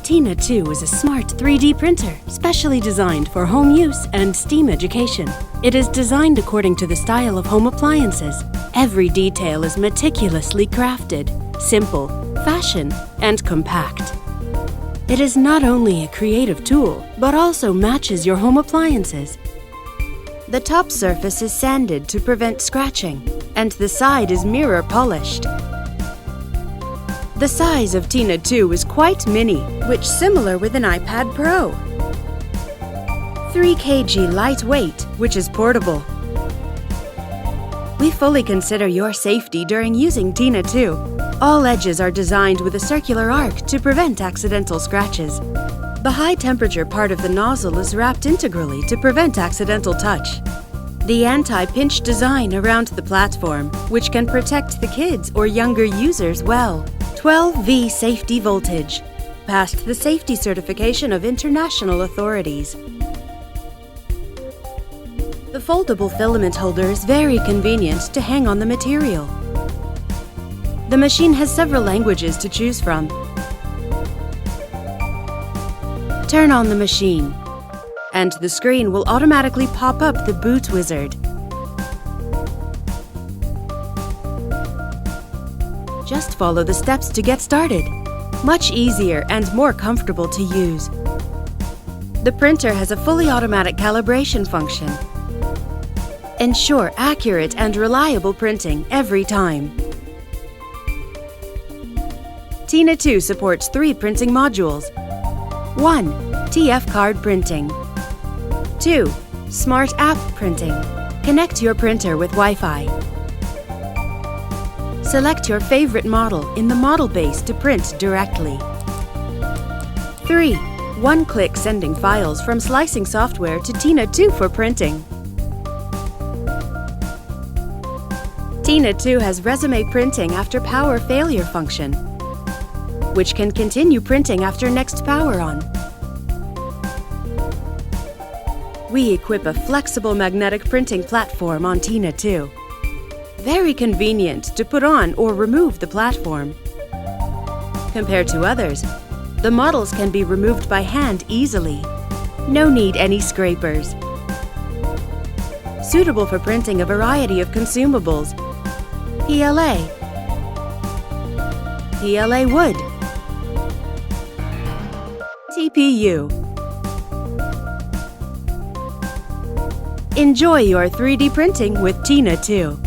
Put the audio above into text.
Tina2 is a smart 3D printer specially designed for home use and STEAM education. It is designed according to the style of home appliances. Every detail is meticulously crafted, simple, fashion, and compact. It is not only a creative tool, but also matches your home appliances. The top surface is sanded to prevent scratching, and the side is mirror polished. The size of Tina2 is quite mini, which is similar with an iPad Pro. 3 kg lightweight, which is portable. We fully consider your safety during using Tina2. All edges are designed with a circular arc to prevent accidental scratches. The high-temperature part of the nozzle is wrapped integrally to prevent accidental touch. The anti-pinch design around the platform, which can protect the kids or younger users well. 12V safety voltage. Passed the safety certification of international authorities. The foldable filament holder is very convenient to hang on the material. The machine has several languages to choose from. Turn on the machine, and the screen will automatically pop up the boot wizard. Just follow the steps to get started. Much easier and more comfortable to use. The printer has a fully automatic calibration function. Ensure accurate and reliable printing every time. Tina2 supports 3 printing modules. 1. TF card printing. 2. Smart app printing. Connect your printer with Wi-Fi. Select your favorite model in the model base to print directly. 3. One-click sending files from slicing software to Tina2 for printing. Tina2 has resume printing after power failure function, which can continue printing after next power on. We equip a flexible magnetic printing platform on Tina2. Very convenient to put on or remove the platform. Compared to others, the models can be removed by hand easily. No need any scrapers. Suitable for printing a variety of consumables. PLA, PLA wood, TPU. Enjoy your 3D printing with Tina2.